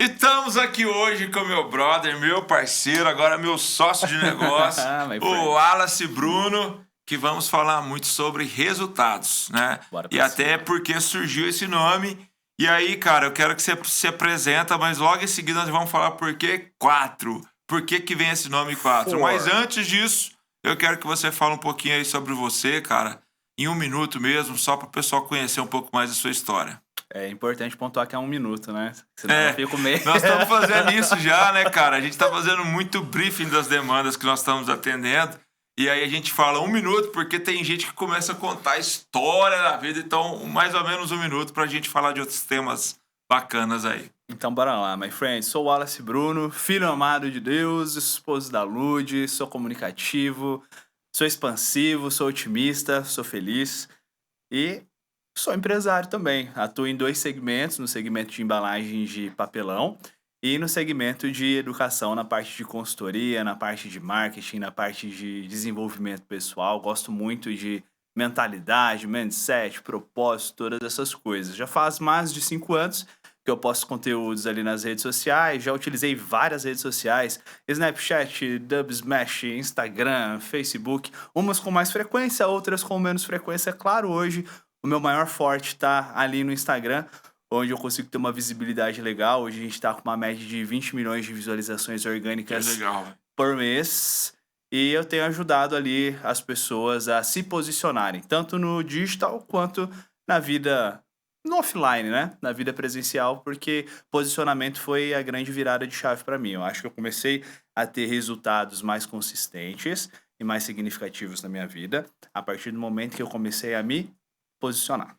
Estamos aqui hoje com meu brother, meu parceiro, agora meu sócio de negócio, o Wallace Bruno, que vamos falar muito sobre resultados, né? Bora E pra até cima. porque surgiu esse nome. E aí, cara, eu quero que você se apresenta, mas logo em seguida nós vamos falar por que 4. Por que vem esse nome 4. Mas Four. antes disso, eu quero que você fale um pouquinho aí sobre você, cara, em 1 minuto mesmo, só para o pessoal conhecer um pouco mais da sua história. É importante pontuar que é 1 minuto, né? Senão eu É, fico meio... nós estamos fazendo isso já, né, cara? A gente está fazendo muito briefing das demandas que nós estamos atendendo. E aí a gente fala 1 minuto, porque tem gente que começa a contar a história da vida. Então, mais ou menos 1 minuto para a gente falar de outros temas bacanas aí. Então bora lá, my friend. Sou o Wallace Bruno, filho amado de Deus, esposo da Lud, sou comunicativo, sou expansivo, sou otimista, sou feliz e sou empresário também. Atuo em 2 segmentos, no segmento de embalagens de papelão e no segmento de educação, na parte de consultoria, na parte de marketing, na parte de desenvolvimento pessoal. Gosto muito de mentalidade, mindset, propósito, todas essas coisas. Já faz mais de 5 anos que eu posto conteúdos ali nas redes sociais, já utilizei várias redes sociais, Snapchat, Dubsmash, Instagram, Facebook, umas com mais frequência, outras com menos frequência. Claro, hoje o meu maior forte está ali no Instagram, onde eu consigo ter uma visibilidade legal. Hoje a gente está com uma média de 20 milhões de visualizações Que orgânicas legal, velho. por mês. E eu tenho ajudado ali as pessoas a se posicionarem, tanto no digital quanto na vida no offline, né? Na vida presencial, porque posicionamento foi a grande virada de chave para mim. Eu acho que eu comecei a ter resultados mais consistentes e mais significativos na minha vida a partir do momento que eu comecei a me posicionar.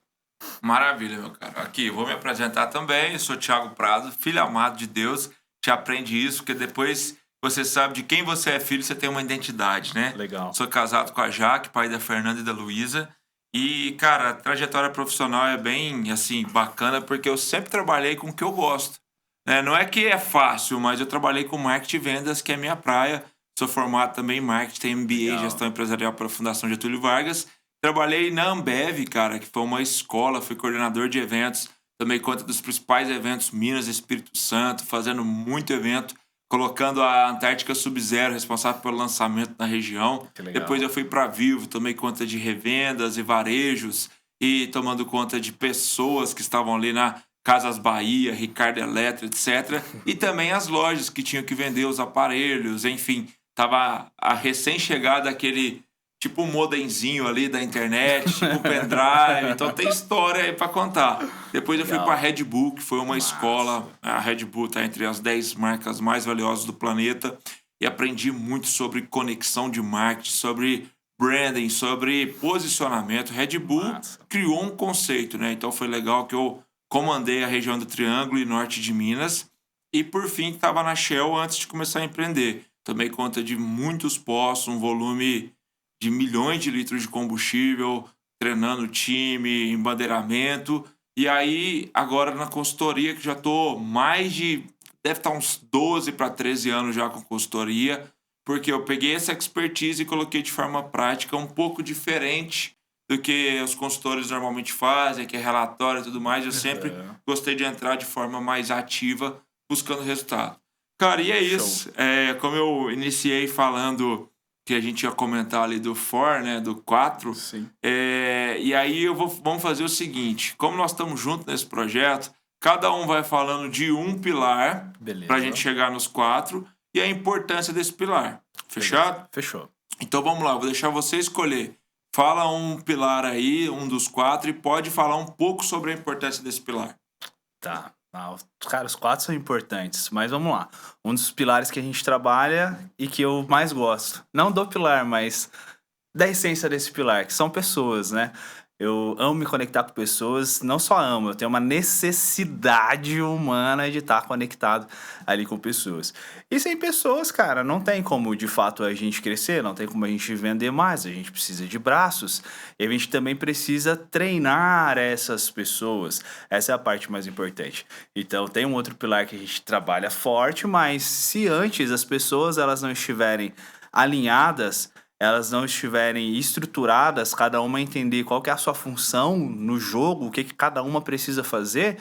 Maravilha, meu cara. Aqui, vou me apresentar também. Eu sou Thiago Prado, filho amado de Deus. Te aprende isso, porque depois você sabe de quem você é filho, você tem uma identidade, né? Legal. Sou casado com a Jaque, pai da Fernanda e da Luísa. E, cara, a trajetória profissional é bem, assim, bacana, porque eu sempre trabalhei com o que eu gosto. Né? Não é que é fácil, mas eu trabalhei com marketing e vendas, que é minha praia. Sou formado também em marketing, tenho MBA, Legal. gestão empresarial pela Fundação Getúlio Vargas. Trabalhei na Ambev, cara, que foi uma escola, fui coordenador de eventos, tomei conta dos principais eventos Minas e Espírito Santo, fazendo muito evento, colocando a Antártica Sub-Zero, responsável pelo lançamento na região. Que legal. Depois eu fui para Vivo, tomei conta de revendas e varejos e tomando conta de pessoas que estavam ali na Casas Bahia, Ricardo Eletro, etc. E também as lojas que tinham que vender os aparelhos, enfim. Tava a recém-chegada aquele tipo um modemzinho ali da internet, tipo um pendrive. Então tem história aí pra contar. Depois eu fui Legal. pra Red Bull, que foi uma Massa. escola. A Red Bull tá entre as 10 marcas mais valiosas do planeta. E aprendi muito sobre conexão de marketing, sobre branding, sobre posicionamento. Red Bull Massa. criou um conceito, né? Então foi legal que eu comandei a região do Triângulo e Norte de Minas. E por fim estava na Shell antes de começar a empreender. Tomei conta de muitos postos, um volume de milhões de litros de combustível, treinando time, embandeiramento. E aí, agora na consultoria, que já estou mais de... Deve estar uns 12 para 13 anos já com consultoria, porque eu peguei essa expertise e coloquei de forma prática um pouco diferente do que os consultores normalmente fazem, que é relatório e tudo mais. Eu sempre Uhum. gostei de entrar de forma mais ativa, buscando resultado. Cara, e é Show. isso. Como eu iniciei falando que a gente ia comentar ali do 4, né, do 4, Sim. e aí vamos fazer o seguinte, como nós estamos juntos nesse projeto, cada um vai falando de um pilar Beleza. pra gente chegar nos 4 e a importância desse pilar. Fechado? Beleza. Fechou. Então vamos lá, vou deixar você escolher. Fala um pilar aí, um dos 4, e pode falar um pouco sobre a importância desse pilar. Tá. Cara, os 4 são importantes, mas vamos lá. Um dos pilares que a gente trabalha e que eu mais gosto, não do pilar, mas da essência desse pilar, que são pessoas, né? Eu amo me conectar com pessoas, não só amo, eu tenho uma necessidade humana de estar conectado ali com pessoas. E sem pessoas, cara, não tem como de fato a gente crescer, não tem como a gente vender mais, a gente precisa de braços e a gente também precisa treinar essas pessoas. Essa é a parte mais importante. Então tem um outro pilar que a gente trabalha forte, mas se antes as pessoas elas não estiverem alinhadas, elas não estiverem estruturadas, cada uma entender qual que é a sua função no jogo, o que cada uma precisa fazer,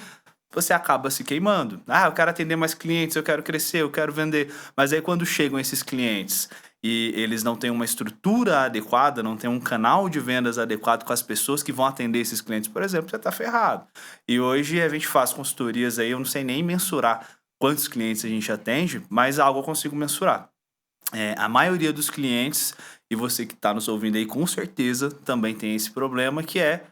você acaba se queimando. Ah, eu quero atender mais clientes, eu quero crescer, eu quero vender. Mas aí quando chegam esses clientes e eles não têm uma estrutura adequada, não têm um canal de vendas adequado com as pessoas que vão atender esses clientes, por exemplo, você está ferrado. E hoje a gente faz consultorias aí, eu não sei nem mensurar quantos clientes a gente atende, mas algo eu consigo mensurar. A maioria dos clientes, e você que está nos ouvindo aí, com certeza também tem esse problema, que é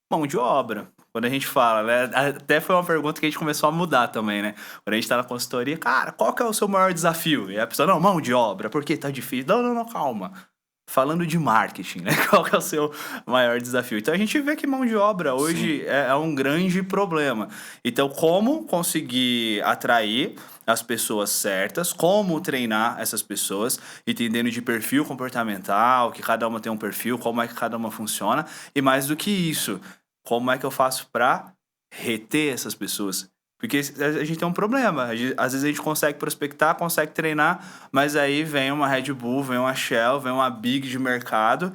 mão de obra. Quando a gente fala, né? Até foi uma pergunta que a gente começou a mudar também, né? Quando a gente tá na consultoria, cara, qual que é o seu maior desafio? E a pessoa, não, mão de obra, porque tá difícil. Não, calma. Falando de marketing, né? Qual que é o seu maior desafio? Então a gente vê que mão de obra hoje é um grande problema. Então, como conseguir atrair as pessoas certas, como treinar essas pessoas, entendendo de perfil comportamental, que cada uma tem um perfil, como é que cada uma funciona, e mais do que isso, como é que eu faço para reter essas pessoas? Porque a gente tem um problema. Às vezes a gente consegue prospectar, consegue treinar, mas aí vem uma Red Bull, vem uma Shell, vem uma Big de mercado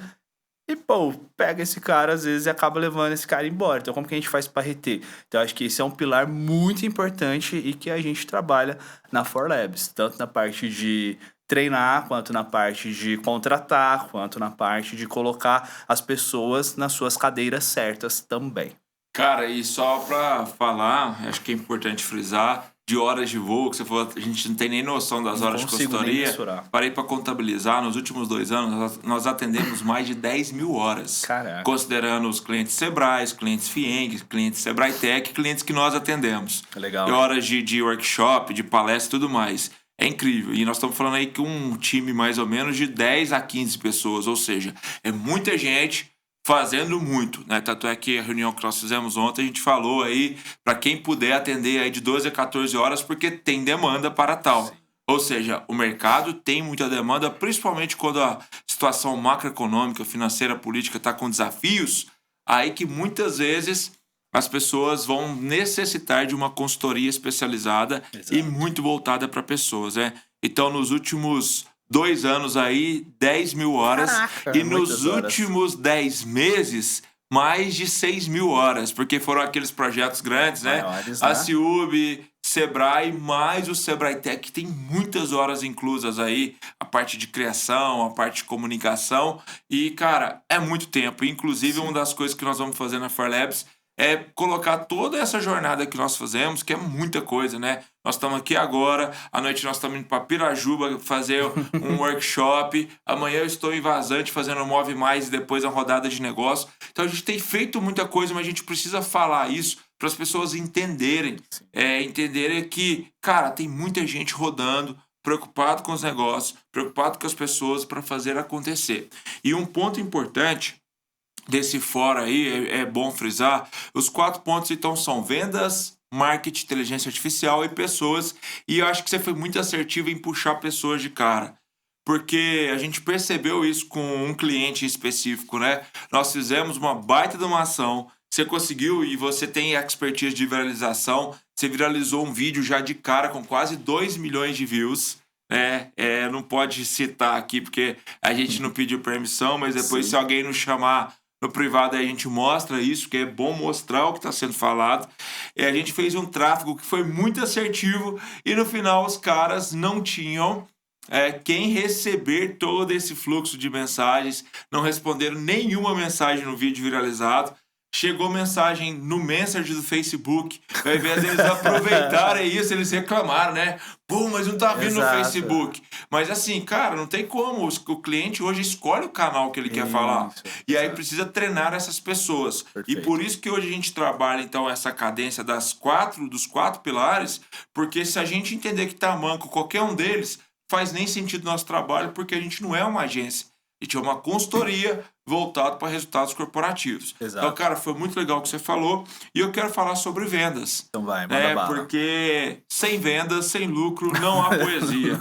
e, pô, pega esse cara às vezes e acaba levando esse cara embora. Então, como que a gente faz para reter? Então, acho que esse é um pilar muito importante e que a gente trabalha na 4Labs, tanto na parte de treinar, quanto na parte de contratar, quanto na parte de colocar as pessoas nas suas cadeiras certas também. Cara, e só pra falar, acho que é importante frisar, de horas de voo, que você falou, a gente não tem nem noção das Não horas de consigo nem consultoria. mensurar. Parei pra contabilizar, nos últimos 2 anos, nós atendemos mais de 10.000 horas. Caraca. Considerando os clientes Sebrae, os clientes Fieng, clientes Sebrae Tech, clientes que nós atendemos. Legal. E horas de workshop, de palestra e tudo mais. É incrível. E nós estamos falando aí que um time mais ou menos de 10 a 15 pessoas, ou seja, é muita gente fazendo muito, né? Tanto é que a reunião que nós fizemos ontem, a gente falou aí para quem puder atender aí de 12 a 14 horas, porque tem demanda para tal. Sim. Ou seja, o mercado tem muita demanda, principalmente quando a situação macroeconômica, financeira, política está com desafios, aí que muitas vezes as pessoas vão necessitar de uma consultoria especializada. Exato. E muito voltada para pessoas, né? Então, nos últimos 2 anos aí, 10.000 horas. Caraca, e nos últimos 10 meses, mais de 6.000 horas. Porque foram aqueles projetos grandes, né? Maiores, né? A Ciub, Sebrae, mais o Sebrae Tech, que tem muitas horas inclusas aí. A parte de criação, a parte de comunicação. E, cara, é muito tempo. Inclusive, uma das coisas que nós vamos fazer na 4Labs é colocar toda essa jornada que nós fazemos, que é muita coisa, né? Nós estamos aqui agora, à noite nós estamos indo para Pirajuba fazer um workshop, amanhã eu estou em Vazante fazendo um Move Mais e depois a rodada de negócio. Então a gente tem feito muita coisa, mas a gente precisa falar isso para as pessoas entenderem. Entenderem que, cara, tem muita gente rodando, preocupado com os negócios, preocupado com as pessoas para fazer acontecer. E um ponto importante desse fora aí, é bom frisar, os 4 pontos então são vendas, marketing, inteligência artificial e pessoas, e eu acho que você foi muito assertivo em puxar pessoas de cara, porque a gente percebeu isso com um cliente específico, né? Nós fizemos uma baita de uma ação, você conseguiu e você tem expertise de viralização, você viralizou um vídeo já de cara com quase 2 milhões de views, não pode citar aqui porque a gente não pediu permissão, mas depois se alguém nos chamar no privado aí a gente mostra isso, que é bom mostrar o que está sendo falado. A gente fez um tráfego que foi muito assertivo e no final os caras não tinham quem receber todo esse fluxo de mensagens, não responderam nenhuma mensagem no vídeo viralizado. Chegou mensagem no Messenger do Facebook, ao invés deles aproveitarem isso, eles reclamaram, né? Pô, mas não tá vindo no Facebook. Mas assim, cara, não tem como. O cliente hoje escolhe o canal que ele quer falar. E aí precisa treinar essas pessoas. Perfeito. E por isso que hoje a gente trabalha, então, essa cadência dos 4 pilares, porque se a gente entender que tá manco qualquer um deles, faz nem sentido nosso trabalho, porque a gente não é uma agência. A gente é uma consultoria voltada para resultados corporativos. Exato. Então, cara, foi muito legal o que você falou. E eu quero falar sobre vendas. Então vai, manda bala. Porque sem vendas, sem lucro, não há poesia.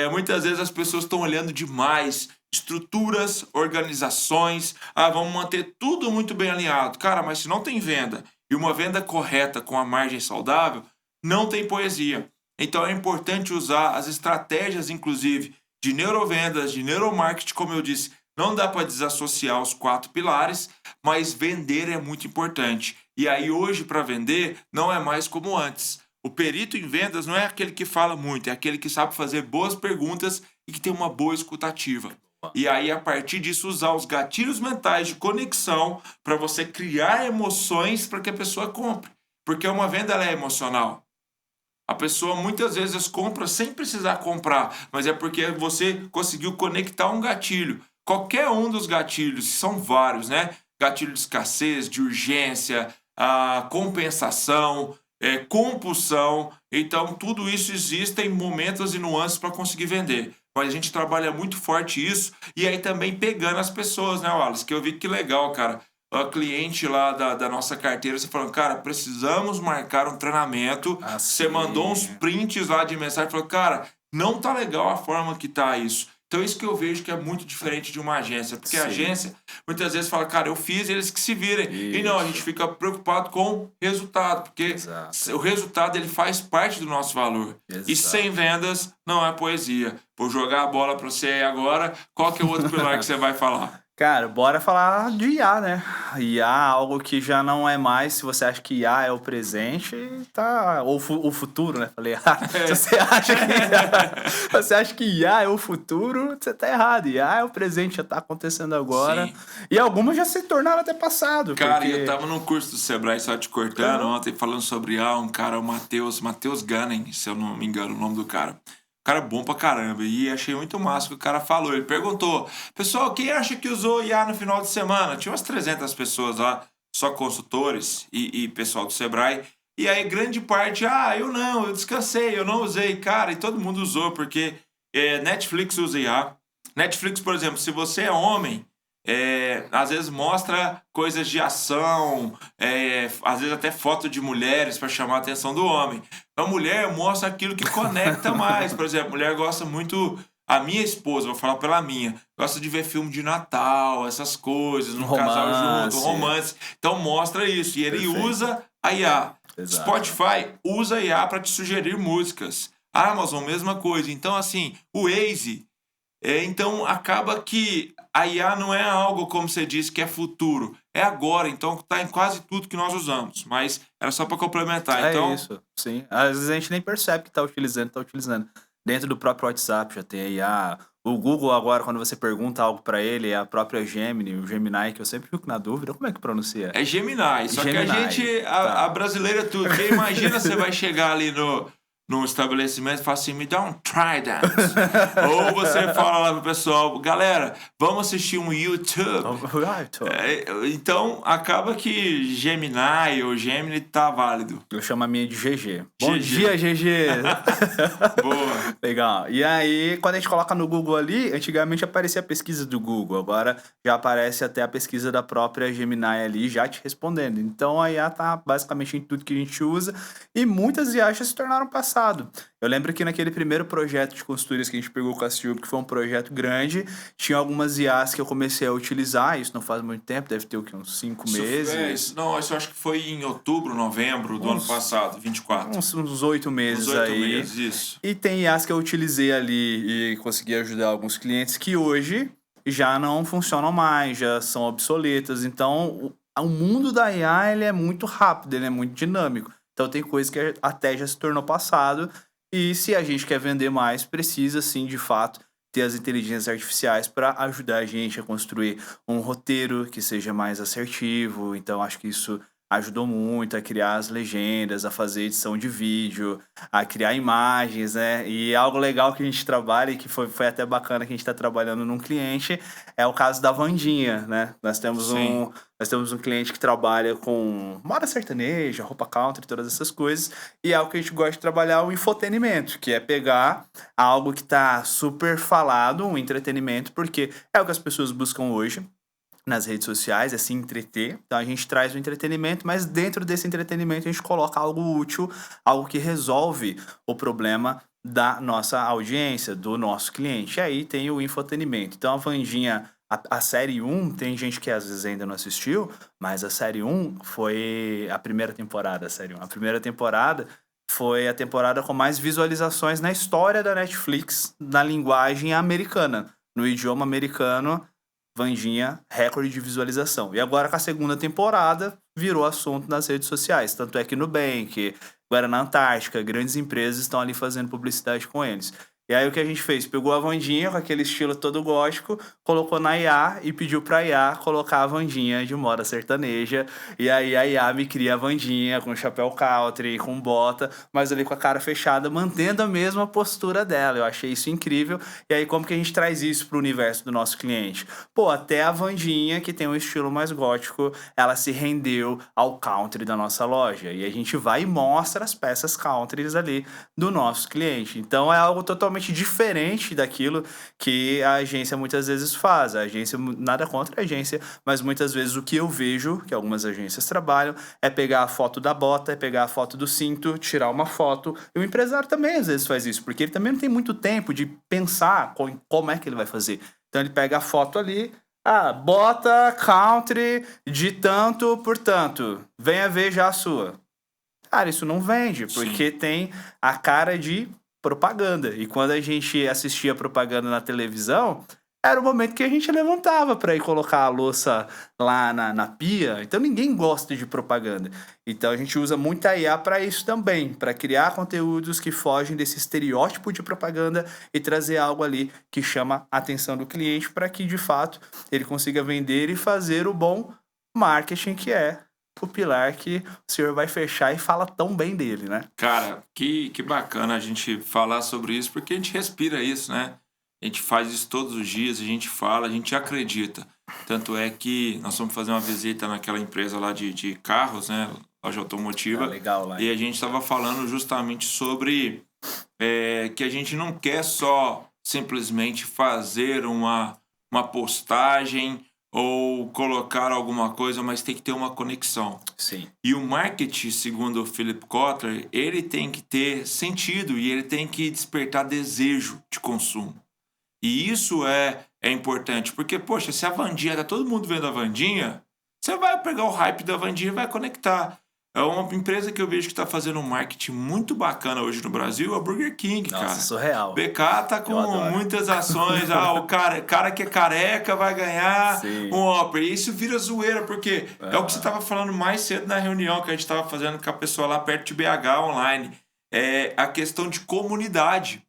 Muitas vezes as pessoas estão olhando demais estruturas, organizações. Vamos manter tudo muito bem alinhado. Cara, mas se não tem venda e uma venda correta com a margem saudável, não tem poesia. Então é importante usar as estratégias, inclusive, de neurovendas, de neuromarketing, como eu disse, Não dá para desassociar os 4 pilares, mas vender é muito importante. E aí hoje para vender não é mais como antes. O perito em vendas não é aquele que fala muito, é aquele que sabe fazer boas perguntas e que tem uma boa escutativa. E aí, a partir disso, usar os gatilhos mentais de conexão para você criar emoções para que a pessoa compre. Porque uma venda ela é emocional. A pessoa muitas vezes compra sem precisar comprar, mas é porque você conseguiu conectar um gatilho. Qualquer um dos gatilhos, são vários, né? Gatilho de escassez, de urgência, a compensação, compulsão. Então, tudo isso existe em momentos e nuances para conseguir vender. Mas a gente trabalha muito forte isso e aí também pegando as pessoas, né, Wallace? Que eu vi que legal, cara. A cliente lá da nossa carteira, você falando, cara, precisamos marcar um treinamento. Você mandou uns Assim. prints lá de mensagem, falou, cara, não tá legal a forma que tá isso. Então, isso que eu vejo que é muito diferente de uma agência. Porque a Sim. agência, muitas vezes, fala, cara, eu fiz, eles que se virem. E não, a gente Isso. fica preocupado com resultado, porque Exato. o resultado ele faz parte do nosso valor. E Exato. sem vendas, não é poesia. Vou jogar a bola para você aí agora. Qual que é o outro pilar que você vai falar? Cara, bora falar de IA, né? IA, algo que já não é mais, se você acha que IA é o presente, tá. Ou o futuro, né? Falei, se você acha que IA é o futuro, você tá errado. IA é o presente, já tá acontecendo agora. Sim. E algumas já se tornaram até passado. Cara, porque... eu tava num curso do Sebrae, só te cortando, ontem, falando sobre um cara, o Matheus Gunning, se eu não me engano o nome do cara. Cara bom pra caramba. E achei muito massa o que o cara falou. Ele perguntou, pessoal, quem acha que usou IA no final de semana? Tinha umas 300 pessoas lá, só consultores e pessoal do Sebrae. E aí, grande parte, eu descansei, eu não usei. Cara, e todo mundo usou, porque Netflix usa IA. Netflix, por exemplo, se você é homem, às vezes mostra coisas de ação, às vezes até foto de mulheres para chamar a atenção do homem. A mulher mostra aquilo que conecta mais. Por exemplo, a mulher gosta muito. A minha esposa, vou falar pela minha, gosta de ver filme de Natal, essas coisas, um casal junto, romance. Então mostra isso. E ele Perfeito. usa a IA. Exato. Spotify usa a IA para te sugerir músicas. Amazon, mesma coisa. Então, assim, o Waze. Então, acaba que a IA não é algo, como você disse, que é futuro. É agora. Então, está em quase tudo que nós usamos. Mas era só para complementar. Então, isso, sim. Às vezes a gente nem percebe que tá utilizando. Dentro do próprio WhatsApp já tem a IA. O Google agora, quando você pergunta algo para ele, é a própria Gemini, o Gemini, que eu sempre fico na dúvida, como é que pronuncia? é Gemini. Só que a Gemini, gente, tá. a brasileira é tudo. Porque imagina você vai chegar ali no estabelecimento e fala assim, me dá um Trident. Ou você fala lá pro pessoal, galera, vamos assistir um YouTube. Então, acaba que Gemini ou Gemini tá válido. Eu chamo a minha de GG. Bom GG. dia, GG! Boa. Legal. E aí, quando a gente coloca no Google ali, antigamente aparecia a pesquisa do Google, agora já aparece até a pesquisa da própria Gemini ali, já te respondendo. Então a IA tá basicamente em tudo que a gente usa e muitas IAs já se tornaram passado. Eu lembro que naquele primeiro projeto de consultorias que a gente pegou com a Silvio, que foi um projeto grande, tinha algumas IAs que eu comecei a utilizar, isso não faz muito tempo, deve ter o quê? Uns 5 meses. Não, isso eu acho que foi em outubro, novembro do ano passado, 24. Uns 8 meses Uns 8 aí. meses, isso. E tem IAs que eu utilizei ali e consegui ajudar alguns clientes que hoje já não funcionam mais, já são obsoletas. Então, o mundo da IA ele é muito rápido, ele é muito dinâmico. Então, tem coisas que até já se tornou passado. E se a gente quer vender mais, precisa sim, de fato, ter as inteligências artificiais para ajudar a gente a construir um roteiro que seja mais assertivo. Então, acho que isso ajudou muito a criar as legendas, a fazer edição de vídeo, a criar imagens, né? E algo legal que a gente trabalha e que foi até bacana que a gente está trabalhando num cliente é o caso da Wandinha, né? Nós temos um cliente que trabalha com moda sertaneja, roupa country, todas essas coisas, e é algo que a gente gosta de trabalhar o infotenimento, que é pegar algo que está super falado, um entretenimento, porque é o que as pessoas buscam hoje nas redes sociais, é se entreter. Então a gente traz o entretenimento, mas dentro desse entretenimento a gente coloca algo útil, algo que resolve o problema da nossa audiência, do nosso cliente. E aí tem o infotenimento. Então a Wandinha, a série 1, tem gente que às vezes ainda não assistiu, mas a série 1 foi a primeira temporada, a série 1. A primeira temporada foi a temporada com mais visualizações na história da Netflix, na linguagem americana, no idioma americano. Vandinha, recorde de visualização. E agora com a segunda temporada, virou assunto nas redes sociais. Tanto é que Nubank, Guaraná Antártica, grandes empresas estão ali fazendo publicidade com eles. E aí o que a gente fez? Pegou a Vandinha com aquele estilo todo gótico, colocou na IA e pediu pra IA colocar a Vandinha de moda sertaneja. E aí a IA me cria a Vandinha com chapéu country, com bota, mas ali com a cara fechada, mantendo a mesma postura dela. Eu achei isso incrível. E aí como que a gente traz isso pro universo do nosso cliente? Pô, até a Vandinha, que tem um estilo mais gótico, ela se rendeu ao country da nossa loja. E a gente vai e mostra as peças country ali do nosso cliente. Então é algo totalmente diferente daquilo que a agência muitas vezes faz. A agência, nada contra a agência, mas muitas vezes o que eu vejo, que algumas agências trabalham, é pegar a foto da bota, é pegar a foto do cinto, tirar uma foto. E o empresário também às vezes faz isso, porque ele também não tem muito tempo de pensar como é que ele vai fazer. Então ele pega a foto ali, bota country de tanto por tanto, venha ver já a sua. Cara, isso não vende, porque tem a cara de propaganda. E quando a gente assistia propaganda na televisão, era o momento que a gente levantava para ir colocar a louça lá na pia. Então ninguém gosta de propaganda. Então a gente usa muito a IA para isso também, para criar conteúdos que fogem desse estereótipo de propaganda e trazer algo ali que chama a atenção do cliente para que de fato ele consiga vender e fazer o bom marketing, que é o pilar que o senhor vai fechar e fala tão bem dele, né? Cara, que bacana a gente falar sobre isso, porque a gente respira isso, né? A gente faz isso todos os dias, a gente fala, a gente acredita. Tanto é que nós vamos fazer uma visita naquela empresa lá de carros, né? Loja automotiva. Legal lá. E a gente estava falando justamente sobre que a gente não quer só simplesmente fazer uma postagem ou colocar alguma coisa, mas tem que ter uma conexão. Sim. E o marketing, segundo o Philip Kotler, ele tem que ter sentido e ele tem que despertar desejo de consumo. E isso é importante, porque, poxa, se a Vandinha, tá todo mundo vendo a Vandinha, você vai pegar o hype da Vandinha e vai conectar. É uma empresa que eu vejo que está fazendo um marketing muito bacana hoje no Brasil, a Burger King, Nossa, cara. surreal. BK tá com muitas ações. O cara que é careca vai ganhar um Whopper. E isso vira zoeira, porque é o que você estava falando mais cedo na reunião que a gente estava fazendo com a pessoa lá perto de BH online. É a questão de comunidade.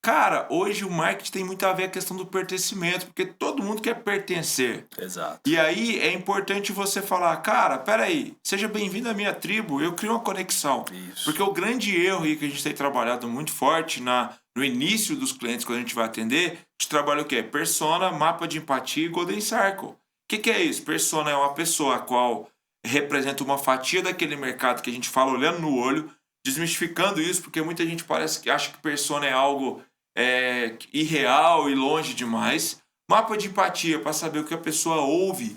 Cara, hoje o marketing tem muito a ver com a questão do pertencimento, porque todo mundo quer pertencer. Exato. E aí é importante você falar, cara, peraí, seja bem-vindo à minha tribo, eu crio uma conexão. Isso. Porque o grande erro aí que a gente tem trabalhado muito forte no início dos clientes, quando a gente vai atender, a gente trabalha o quê? Persona, mapa de empatia e Golden Circle. O que é isso? Persona é uma pessoa a qual representa uma fatia daquele mercado que a gente fala olhando no olho, desmistificando isso, porque muita gente acha que persona é algo irreal e longe demais. Mapa de empatia para saber o que a pessoa ouve,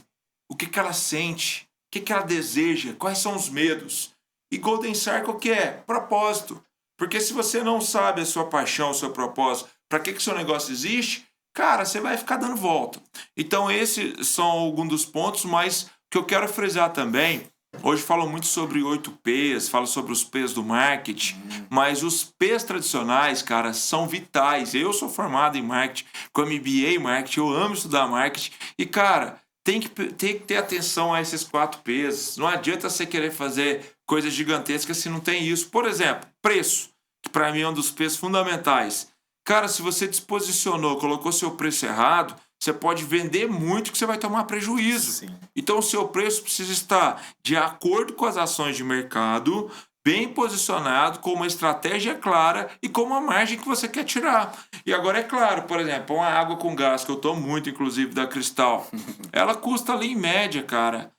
o que ela sente, o que ela deseja, quais são os medos. E Golden Circle que é propósito. Porque se você não sabe a sua paixão, o seu propósito, para que seu negócio existe, cara, você vai ficar dando volta. Então esses são alguns dos pontos, mas o que eu quero frisar também, hoje falam muito sobre 8 P's, falam sobre os P's do marketing, mas os P's tradicionais, cara, são vitais. Eu sou formado em marketing, com MBA em marketing, eu amo estudar marketing. E, cara, tem que ter atenção a esses 4 P's. Não adianta você querer fazer coisas gigantescas se não tem isso. Por exemplo, preço, que para mim é um dos P's fundamentais. Cara, se você desposicionou, colocou seu preço errado, você pode vender muito que você vai tomar prejuízo. Sim. Então, o seu preço precisa estar de acordo com as ações de mercado, bem posicionado, com uma estratégia clara e com uma margem que você quer tirar. E agora, é claro, por exemplo, uma água com gás, que eu tomo muito, inclusive, da Cristal, ela custa ali, em média, cara,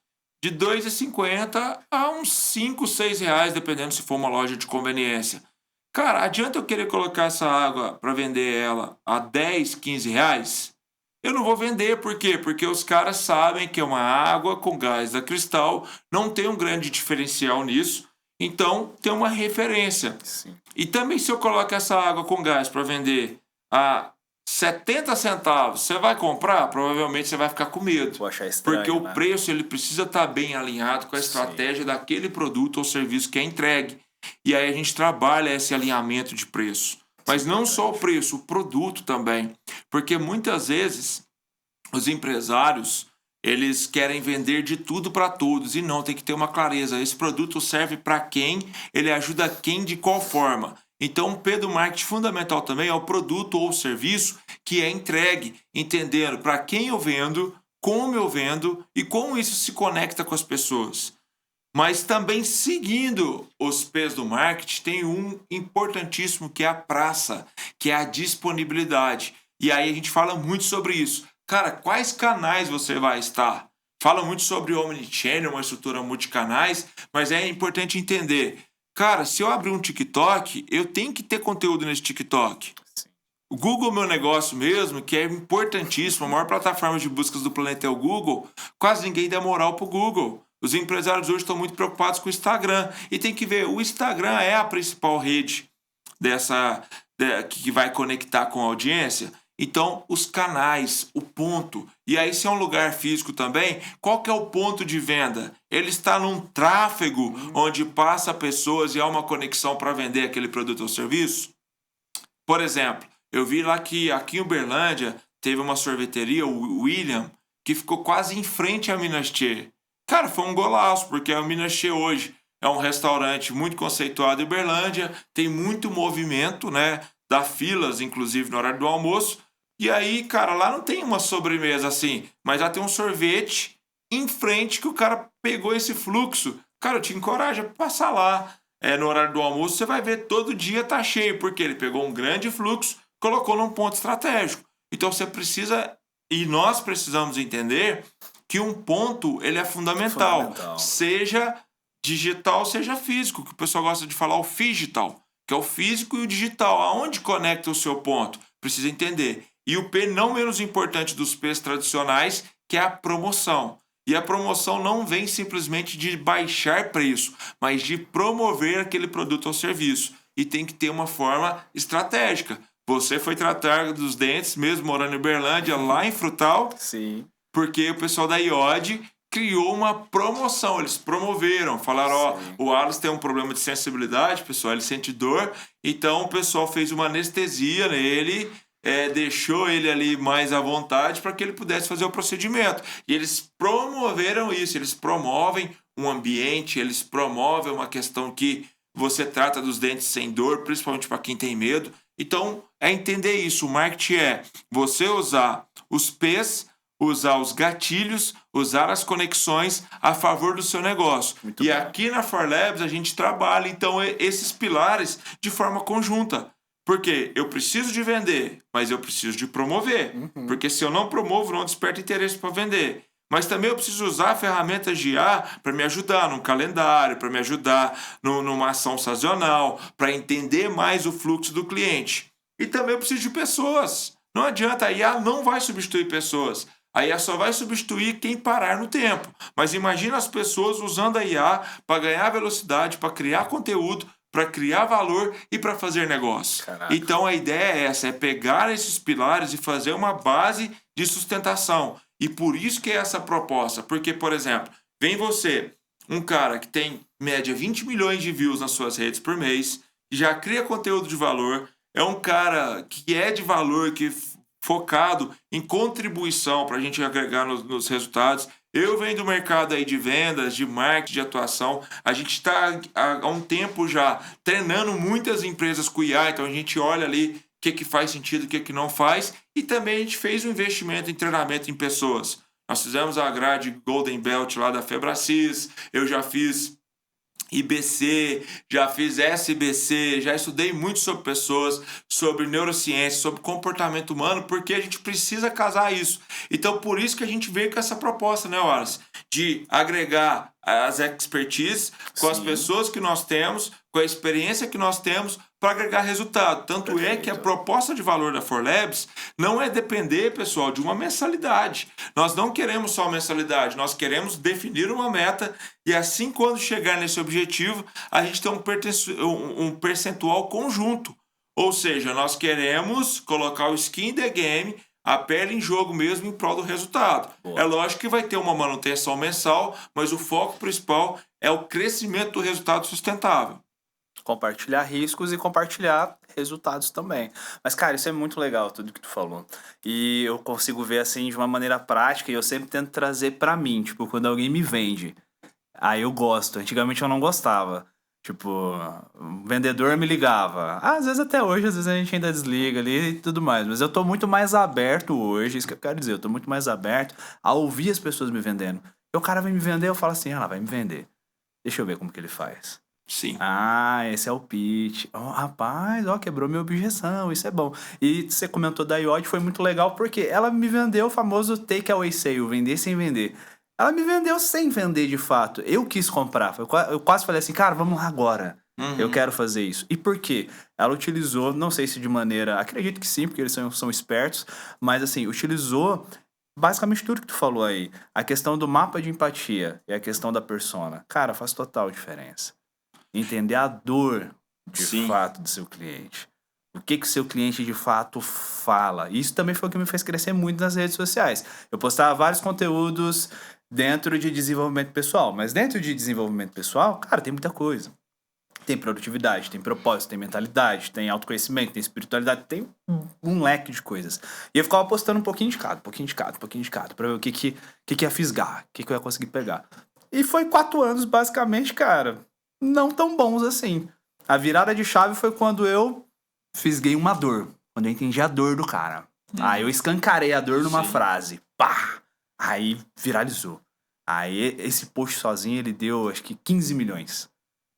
de R$ 2,50 a uns R$ 5, R$ 6, dependendo se for uma loja de conveniência. Cara, adianta eu querer colocar essa água para vender ela a R$ 10, R$ 15? Eu não vou vender, por quê? Porque os caras sabem que é uma água com gás da Cristal, não tem um grande diferencial nisso, então tem uma referência. Sim. E também se eu coloco essa água com gás para vender a 70 centavos, você vai comprar? Provavelmente você vai ficar com medo. Vou achar estranho, porque o né? preço ele precisa estar bem alinhado com a estratégia daquele produto ou serviço que é entregue. E aí a gente trabalha esse alinhamento de preço. Mas não só o preço, o produto também. Porque muitas vezes os empresários, eles querem vender de tudo para todos e não, tem que ter uma clareza. Esse produto serve para quem, ele ajuda quem, de qual forma. Então, o P do marketing fundamental também é o produto ou serviço que é entregue, entendendo para quem eu vendo, como eu vendo e como isso se conecta com as pessoas. Mas também seguindo os P's do marketing, tem um importantíssimo que é a praça, que é a disponibilidade. E aí a gente fala muito sobre isso. Cara, quais canais você vai estar? Fala muito sobre Omnichannel, uma estrutura multicanais, mas é importante entender. Cara, se eu abrir um TikTok, eu tenho que ter conteúdo nesse TikTok. O Google Meu Negócio mesmo, que é importantíssimo, a maior plataforma de buscas do planeta é o Google, quase ninguém dá moral pro Google. Os empresários hoje estão muito preocupados com o Instagram. E tem que ver, o Instagram é a principal rede que vai conectar com a audiência. Então, os canais, o ponto. E aí, se é um lugar físico também, qual que é o ponto de venda? Ele está num tráfego onde passa pessoas e há uma conexão para vender aquele produto ou serviço? Por exemplo, eu vi lá que aqui em Uberlândia teve uma sorveteria, o William, que ficou quase em frente à Minas Tchê. Cara, foi um golaço, porque a Minas Tchê hoje é um restaurante muito conceituado em Uberlândia, tem muito movimento, né? Dá filas, inclusive, no horário do almoço. E aí, cara, lá não tem uma sobremesa assim, mas lá tem um sorvete em frente que o cara pegou esse fluxo. Cara, eu te encorajo a passar lá. No horário do almoço, você vai ver todo dia tá cheio, porque ele pegou um grande fluxo, colocou num ponto estratégico. Então você precisa, e nós precisamos entender que um ponto ele é fundamental. Seja digital, seja físico, que o pessoal gosta de falar o phygital, que é o físico e o digital. Aonde conecta o seu ponto? Precisa entender. E o P não menos importante dos P's tradicionais, que é a promoção. E a promoção não vem simplesmente de baixar preço, mas de promover aquele produto ou serviço. E tem que ter uma forma estratégica. Você foi tratar dos dentes, mesmo morando em Uberlândia, lá em Frutal. Sim. Porque o pessoal da IOD criou uma promoção. Eles promoveram, falaram, o Alice tem um problema de sensibilidade, pessoal, ele sente dor. Então o pessoal fez uma anestesia nele, deixou ele ali mais à vontade para que ele pudesse fazer o procedimento. E eles promoveram isso, eles promovem um ambiente, eles promovem uma questão que você trata dos dentes sem dor, principalmente para quem tem medo. Então, é entender isso. O marketing é você usar os P's, usar os gatilhos, usar as conexões a favor do seu negócio. Muito bem. Aqui na ForLabs a gente trabalha, então, esses pilares de forma conjunta. Porque eu preciso de vender, mas eu preciso de promover. Porque se eu não promovo, não desperta interesse para vender. Mas também eu preciso usar ferramentas de IA para me ajudar num calendário, para me ajudar numa ação sazonal, para entender mais o fluxo do cliente. E também eu preciso de pessoas. Não adianta, a IA não vai substituir pessoas. A IA só vai substituir quem parar no tempo. Mas imagina as pessoas usando a IA para ganhar velocidade, para criar conteúdo, para criar valor e para fazer negócio. Caraca. Então a ideia é essa, é pegar esses pilares e fazer uma base de sustentação. E por isso que é essa proposta. Porque, por exemplo, vem você, um cara que tem média 20 milhões de views nas suas redes por mês, já cria conteúdo de valor, é um cara que é de valor, que focado em contribuição para a gente agregar nos resultados. Eu venho do mercado aí de vendas, de marketing, de atuação. A gente está há um tempo já treinando muitas empresas com IA, então a gente olha ali o que faz sentido, o que não faz. E também a gente fez um investimento em treinamento em pessoas. Nós fizemos a grade Golden Belt lá da Febracis, eu já fiz IBC, já fiz SBC, já estudei muito sobre pessoas, sobre neurociência, sobre comportamento humano, porque a gente precisa casar isso. Então, por isso que a gente veio com essa proposta, né, Wallace? De agregar as expertise com as pessoas que nós temos, com a experiência que nós temos, para agregar resultado. Tanto Perfeito. É que a proposta de valor da ForLabs não é depender, pessoal, de uma mensalidade. Nós não queremos só mensalidade, nós queremos definir uma meta e assim, quando chegar nesse objetivo, a gente tem um percentual conjunto. Ou seja, nós queremos colocar o skin in the game, a pele em jogo mesmo em prol do resultado. Boa. É lógico que vai ter uma manutenção mensal, mas o foco principal é o crescimento do resultado sustentável. compartilhar riscos e compartilhar resultados também. Mas, cara, isso é muito legal, tudo que tu falou. E eu consigo ver, assim, de uma maneira prática, e eu sempre tento trazer pra mim, tipo, quando alguém me vende. Aí eu gosto. Antigamente eu não gostava. Tipo, o vendedor me ligava. Às vezes até hoje, às vezes a gente ainda desliga ali e tudo mais. Mas eu tô muito mais aberto hoje, isso que eu quero dizer. Eu tô muito mais aberto a ouvir as pessoas me vendendo. E o cara vem me vender, eu falo assim, ela vai me vender. Deixa eu ver como que ele faz. Sim. Ah, esse é o pitch. Oh, rapaz, ó, quebrou minha objeção, isso é bom. E você comentou da IOD, foi muito legal porque ela me vendeu o famoso take away sale, vender sem vender. Ela me vendeu sem vender de fato. Eu quis comprar. Eu quase falei assim, cara, vamos lá agora. Eu quero fazer isso. E por quê? Ela utilizou, não sei se de maneira. Acredito que sim, porque eles são espertos, mas assim, utilizou basicamente tudo que tu falou aí. A questão do mapa de empatia e a questão da persona. Cara, faz total diferença. Entender a dor de Sim. fato do seu cliente. O que o seu cliente de fato fala. Isso também foi o que me fez crescer muito nas redes sociais. Eu postava vários conteúdos dentro de desenvolvimento pessoal. Mas dentro de desenvolvimento pessoal, cara, tem muita coisa. Tem produtividade, tem propósito, tem mentalidade, tem autoconhecimento, tem espiritualidade, tem um leque de coisas. E eu ficava postando um pouquinho de cada, pra ver o que ia fisgar, o que eu ia conseguir pegar. E foi 4 anos, basicamente, cara, não tão bons assim. A virada de chave foi quando eu fisguei uma dor, quando eu entendi a dor do cara. Aí eu escancarei a dor numa frase. Pá! Aí viralizou. Aí esse post sozinho, ele deu, acho que 15 milhões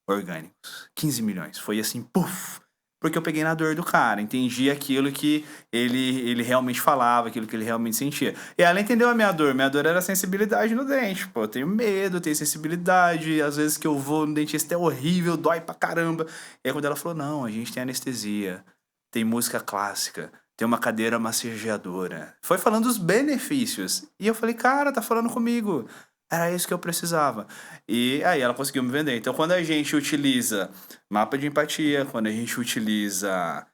orgânicos. 15 milhões. Foi assim, puf! Porque eu peguei na dor do cara, entendi aquilo que ele realmente falava, aquilo que ele realmente sentia. E ela entendeu a minha dor. Minha dor era a sensibilidade no dente. Pô, eu tenho medo, eu tenho sensibilidade. Às vezes que eu vou no dentista é horrível, dói pra caramba. E aí quando ela falou, não, a gente tem anestesia, tem música clássica, tem uma cadeira massageadora. Foi falando dos benefícios. E eu falei, cara, tá falando comigo. Era isso que eu precisava. E aí ela conseguiu me vender. Então, quando a gente utiliza mapa de empatia, quando a gente utiliza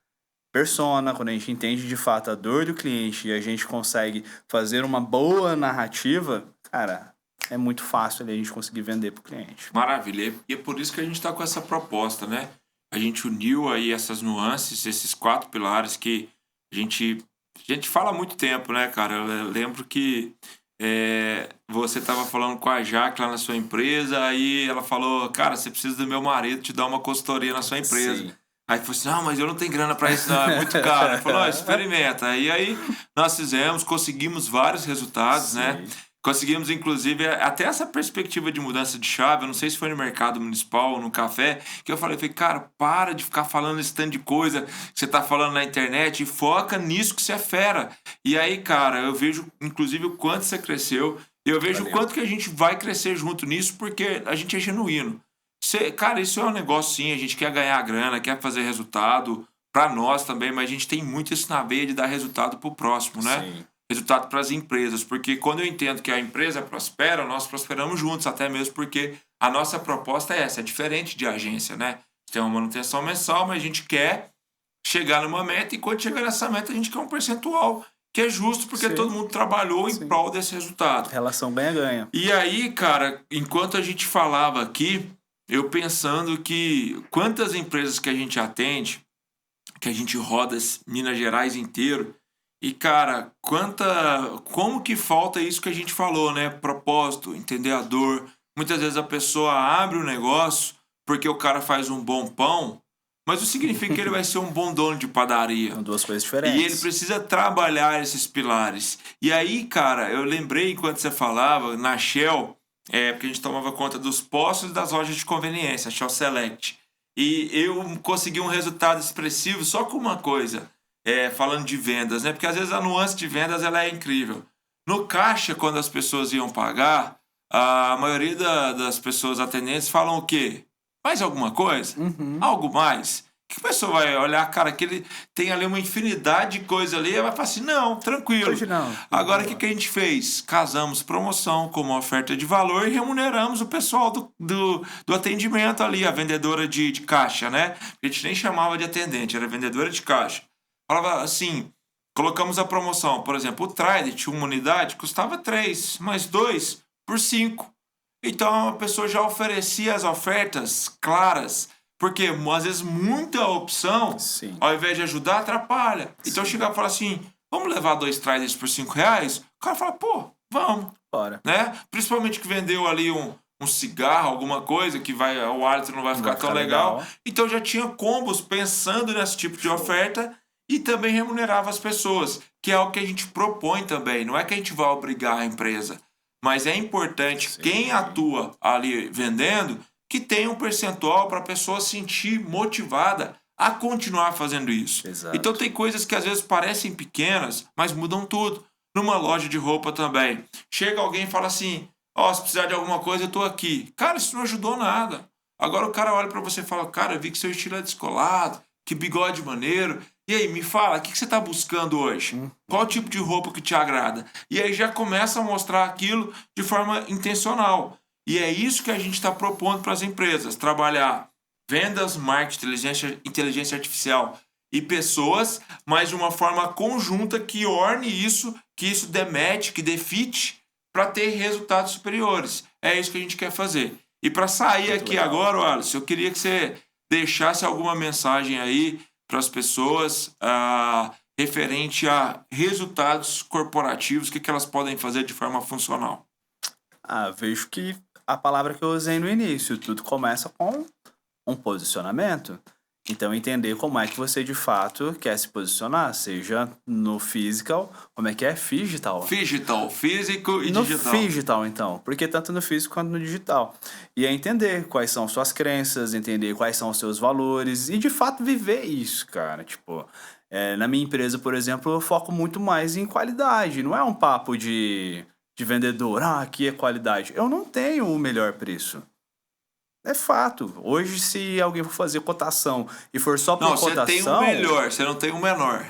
persona, quando a gente entende de fato a dor do cliente e a gente consegue fazer uma boa narrativa, cara, é muito fácil ali a gente conseguir vender pro cliente. Maravilha. E é por isso que a gente está com essa proposta, né? A gente uniu aí essas nuances, esses 4 pilares que a gente fala há muito tempo, né, cara? Eu lembro que você estava falando com a Jaque lá na sua empresa, aí ela falou, cara, você precisa do meu marido te dar uma consultoria na sua empresa. Sim. Aí falou assim, não, mas eu não tenho grana para isso, não, é muito caro. Ele falou, experimenta. E aí nós fizemos, conseguimos vários resultados, né? Conseguimos, inclusive, até essa perspectiva de mudança de chave. Eu não sei se foi no mercado municipal ou no café, que eu falei, cara, para de ficar falando esse tanto de coisa que você tá falando na internet e foca nisso que você é fera. E aí, cara, eu vejo, inclusive, o quanto você cresceu. Eu vejo o quanto que a gente vai crescer junto nisso, porque a gente é genuíno. Cara, isso é um negócio, sim. A gente quer ganhar grana, quer fazer resultado para nós também, mas a gente tem muito isso na veia de dar resultado pro próximo, né? Sim. Resultado para as empresas, porque quando eu entendo que a empresa prospera, nós prosperamos juntos, até mesmo porque a nossa proposta é essa, é diferente de agência, né? Tem uma manutenção mensal, mas a gente quer chegar numa meta e quando chegar nessa meta a gente quer um percentual que é justo, porque todo mundo trabalhou em prol desse resultado. Relação ganha-ganha. E aí, cara, enquanto a gente falava aqui, eu pensando que quantas empresas que a gente atende, que a gente roda Minas Gerais inteiro, e, cara, como que falta isso que a gente falou, né? Propósito, entender a dor. Muitas vezes a pessoa abre o negócio porque o cara faz um bom pão, mas não significa que ele vai ser um bom dono de padaria. São 2 coisas diferentes. E ele precisa trabalhar esses pilares. E aí, cara, eu lembrei enquanto você falava, na Shell, porque a gente tomava conta dos postos e das lojas de conveniência, a Shell Select. E eu consegui um resultado expressivo só com uma coisa. Falando de vendas, né? Porque às vezes a nuance de vendas ela é incrível. No caixa, quando as pessoas iam pagar, a maioria das pessoas atendentes falam o quê? Mais alguma coisa? Algo mais? Que a pessoa vai olhar, cara, que ele tem ali uma infinidade de coisa ali, e vai falar assim, não, tranquilo. Hoje não. Agora, o que a gente fez? Casamos promoção com uma oferta de valor e remuneramos o pessoal do atendimento ali, a vendedora de caixa, né? A gente nem chamava de atendente, era vendedora de caixa. Falava assim, colocamos a promoção, por exemplo, o Trident, uma unidade, custava 3, mais 2 por 5. Então a pessoa já oferecia as ofertas claras Porque às vezes muita opção, Sim. ao invés de ajudar, atrapalha. Então chegar e falar assim, vamos levar 2 tridents por R$5? O cara fala, pô, vamos. Bora. Né? Principalmente que vendeu ali um cigarro, alguma coisa que o hálito não vai ficar tão legal. Então já tinha combos pensando nesse tipo de oferta e também remunerava as pessoas, que é algo que a gente propõe também. Não é que a gente vai obrigar a empresa, mas é importante quem atua ali vendendo que tenha um percentual para a pessoa sentir motivada a continuar fazendo isso. Exato. Então tem coisas que às vezes parecem pequenas, mas mudam tudo. Numa loja de roupa também. Chega alguém e fala assim, se precisar de alguma coisa, eu tô aqui. Cara, isso não ajudou nada. Agora o cara olha pra você e fala, cara, eu vi que seu estilo é descolado, que bigode maneiro. E aí, me fala, o que você tá buscando hoje? Qual o tipo de roupa que te agrada? E aí já começa a mostrar aquilo de forma intencional. E é isso que a gente está propondo para as empresas. Trabalhar vendas, marketing, inteligência artificial e pessoas, mas de uma forma conjunta que orne isso, que isso demete, que dê fit para ter resultados superiores. É isso que a gente quer fazer. E para sair Muito aqui legal. agora, Wallace, eu queria que você deixasse alguma mensagem aí para as pessoas referente a resultados corporativos, o que elas podem fazer de forma funcional. Vejo que a palavra que eu usei no início, tudo começa com um posicionamento. Então, entender como é que você, de fato, quer se posicionar, seja no physical, como é que é digital. Digital, físico e no digital. No digital, então, porque tanto no físico quanto no digital. E é entender quais são suas crenças, entender quais são os seus valores e, de fato, viver isso, cara. Tipo, na minha empresa, por exemplo, eu foco muito mais em qualidade. Não é um papo de vendedor, aqui é qualidade. Eu não tenho o melhor preço. É fato. Hoje, se alguém for fazer cotação e for só por cotação... Não, você tem o melhor, você não tem o menor.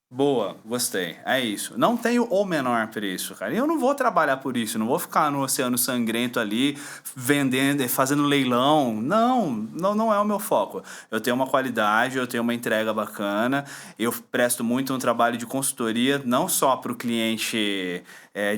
Boa, gostei. É isso. Não tenho o menor preço, cara. E eu não vou trabalhar por isso. Não vou ficar no oceano sangrento ali, vendendo, fazendo leilão. Não é o meu foco. Eu tenho uma qualidade, eu tenho uma entrega bacana. Eu presto muito um trabalho de consultoria, não só para o cliente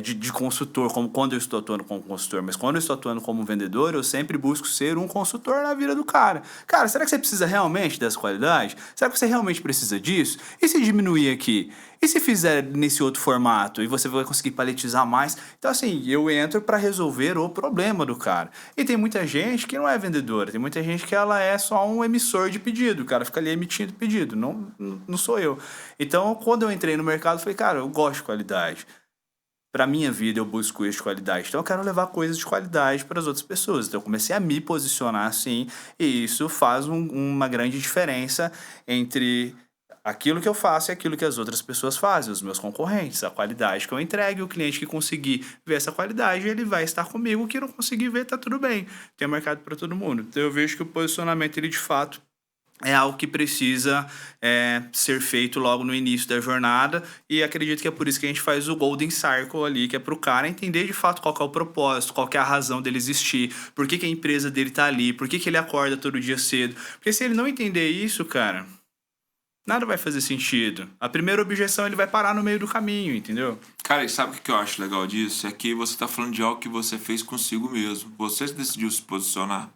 de consultor, como quando eu estou atuando como consultor, mas quando eu estou atuando como vendedor, eu sempre busco ser um consultor na vida do cara. Cara, será que você precisa realmente dessa qualidade? Será que você realmente precisa disso? E se diminuir aqui? E se fizer nesse outro formato? E você vai conseguir paletizar mais? Então, assim, eu entro para resolver o problema do cara. E tem muita gente que não é vendedora. Tem muita gente que ela é só um emissor de pedido. O cara fica ali emitindo pedido. Não sou eu. Então, quando eu entrei no mercado, eu falei, cara, eu gosto de qualidade. Para minha vida, eu busco isso de qualidade. Então, eu quero levar coisas de qualidade para as outras pessoas. Então, eu comecei a me posicionar assim. E isso faz uma grande diferença entre aquilo que eu faço e aquilo que as outras pessoas fazem, os meus concorrentes, a qualidade que eu entrego, o cliente que conseguir ver essa qualidade, ele vai estar comigo, o que não conseguir ver, tá tudo bem. Tem mercado para todo mundo. Então eu vejo que o posicionamento, ele de fato é algo que precisa ser feito logo no início da jornada, e acredito que é por isso que a gente faz o Golden Circle ali, que é para o cara entender de fato qual que é o propósito, qual que é a razão dele existir, por que a empresa dele tá ali, por que ele acorda todo dia cedo. Porque se ele não entender isso, cara, nada vai fazer sentido. A primeira objeção ele vai parar no meio do caminho, entendeu? Cara, e sabe o que eu acho legal disso? É que você tá falando de algo que você fez consigo mesmo. Você decidiu se posicionar.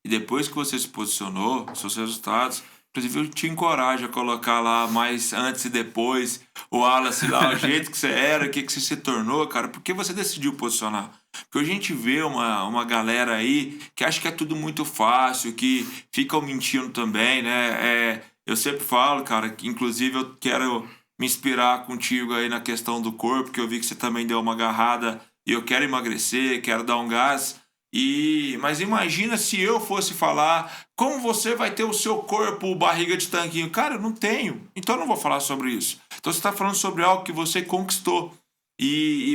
E depois que você se posicionou, seus resultados... Inclusive, eu te encorajo a colocar lá mais antes e depois, o Wallace lá, o jeito que você era, o que você se tornou, cara. Por que você decidiu posicionar? Porque a gente vê uma galera aí que acha que é tudo muito fácil, que ficam mentindo também, né? Eu sempre falo, cara, que inclusive eu quero me inspirar contigo aí na questão do corpo, que eu vi que você também deu uma agarrada e eu quero emagrecer, quero dar um gás. Mas imagina se eu fosse falar como você vai ter o seu corpo, barriga de tanquinho. Cara, eu não tenho, então eu não vou falar sobre isso. Então você está falando sobre algo que você conquistou.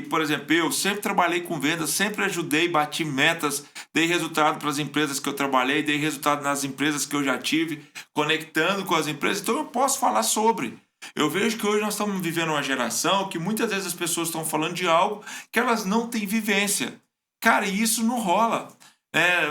Por exemplo, eu sempre trabalhei com vendas, sempre ajudei, bati metas, dei resultado para as empresas que eu trabalhei, dei resultado nas empresas que eu já tive, conectando com as empresas, então eu posso falar sobre. Eu vejo que hoje nós estamos vivendo uma geração que muitas vezes as pessoas estão falando de algo que elas não têm vivência. Cara, e isso não rola.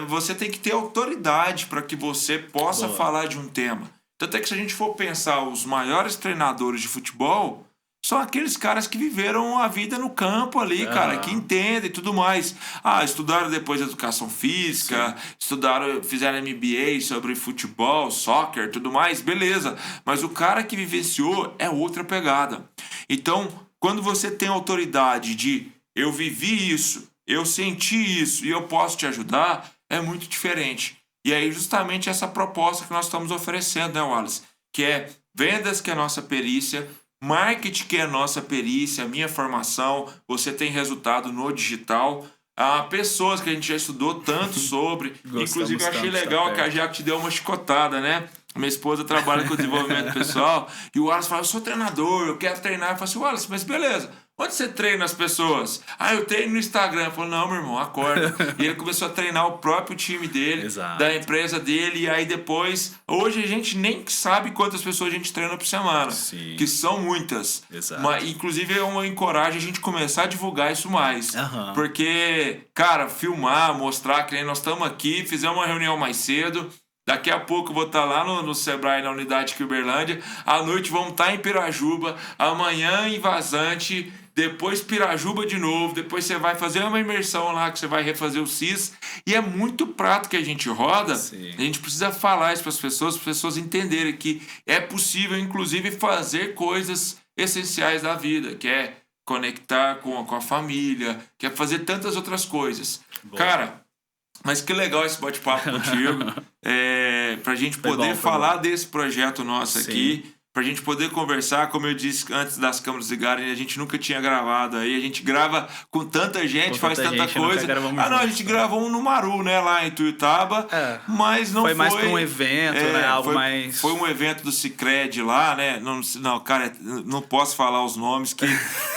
Você tem que ter autoridade para que você possa falar de um tema. Tanto é que se a gente for pensar os maiores treinadores de futebol, são aqueles caras que viveram a vida no campo ali, cara, que entendem e tudo mais. Estudaram depois educação física, estudaram, fizeram MBA sobre futebol, soccer, tudo mais, beleza. Mas o cara que vivenciou é outra pegada. Então, quando você tem autoridade de eu vivi isso, eu senti isso e eu posso te ajudar, é muito diferente. E aí, justamente essa proposta que nós estamos oferecendo, né, Wallace? Que é vendas, que é a nossa perícia, marketing, que é a nossa perícia, a minha formação, você tem resultado no digital. Pessoas que a gente já estudou tanto sobre. Inclusive, eu achei legal que a Jaco te deu uma chicotada, né? Minha esposa trabalha com desenvolvimento pessoal e o Wallace fala, eu sou treinador, eu quero treinar. Eu falo assim, Wallace, mas beleza, onde você treina as pessoas? Eu treino no Instagram. Eu falo, não, meu irmão, acorda. E ele começou a treinar o próprio time dele, da empresa dele, e aí depois, hoje a gente nem sabe quantas pessoas a gente treina por semana, que são muitas. Mas, inclusive, eu encorajo a gente começar a divulgar isso mais. Porque, cara, filmar, mostrar que nós estamos aqui, fizemos uma reunião mais cedo. Daqui a pouco eu vou estar lá no Sebrae, na unidade de Uberlândia. À noite vamos estar em Pirajuba. Amanhã em Vazante. Depois Pirajuba de novo. Depois você vai fazer uma imersão lá, que você vai refazer o CIS. E é muito prato que a gente roda. A gente precisa falar isso para as pessoas entenderem que é possível, inclusive, fazer coisas essenciais da vida. Que é conectar com a família. Que é fazer tantas outras coisas. Boa. Cara... Mas que legal esse bate-papo contigo, pra gente poder falar desse projeto nosso aqui, pra gente poder conversar, como eu disse antes das câmeras ligarem, a gente nunca tinha gravado aí, a gente grava com tanta gente, faz tanta coisa. A gente gravou um no Maru, né, lá em Tuiutaba, mas não foi... Foi mais pra um evento, né, algo mais... Foi um evento do Sicredi lá, né, não, cara, não posso falar os nomes que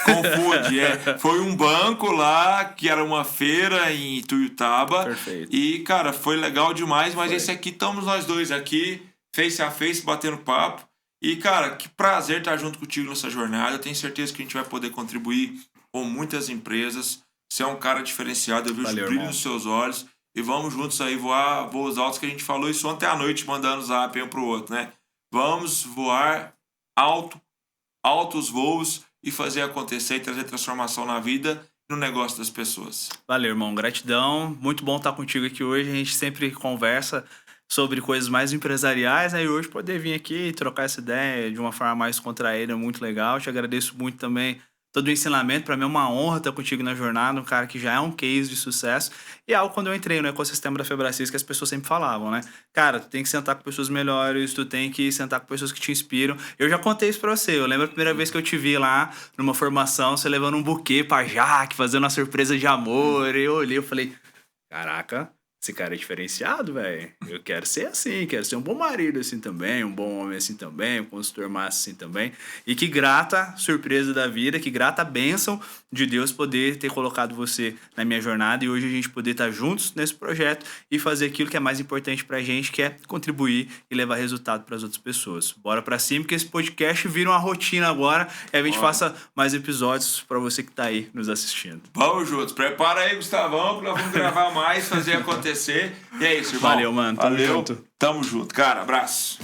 confunde, foi um banco lá, que era uma feira em Tuiutaba. Perfeito. E, cara, foi legal demais, mas esse aqui, estamos nós dois aqui, face a face, batendo papo. E, cara, que prazer estar junto contigo nessa jornada. Eu tenho certeza que a gente vai poder contribuir com muitas empresas. Você é um cara diferenciado, eu vejo o brilho nos seus olhos. E vamos juntos aí voar voos altos, que a gente falou isso ontem à noite, mandando zap um pro outro, né? Vamos voar altos voos e fazer acontecer e trazer transformação na vida no negócio das pessoas. Valeu, irmão. Gratidão. Muito bom estar contigo aqui hoje. A gente sempre conversa sobre coisas mais empresariais, né? E hoje poder vir aqui e trocar essa ideia de uma forma mais contraída é muito legal. Te agradeço muito também todo o ensinamento. Para mim é uma honra estar contigo na jornada, um cara que já é um case de sucesso. E algo quando eu entrei no ecossistema da Febracis que as pessoas sempre falavam, né? Cara, tu tem que sentar com pessoas melhores, tu tem que sentar com pessoas que te inspiram. Eu já contei isso pra você. Eu lembro a primeira vez que eu te vi lá numa formação, você levando um buquê pra Jaque, fazendo uma surpresa de amor. E eu olhei e falei, caraca, esse cara é diferenciado, velho. Eu quero ser assim, quero ser um bom marido assim também, um bom homem assim também, um consultor massa assim também. E que grata surpresa da vida, que grata bênção de Deus poder ter colocado você na minha jornada e hoje a gente poder estar juntos nesse projeto e fazer aquilo que é mais importante pra gente, que é contribuir e levar resultado para as outras pessoas. Bora pra cima, que esse podcast vira uma rotina agora e a gente faça mais episódios pra você que tá aí nos assistindo. Vamos juntos. Prepara aí, Gustavão, que nós vamos gravar mais, fazer acontecer. E é isso, irmão. Valeu, mano. Tamo junto. Tamo junto, cara. Abraço.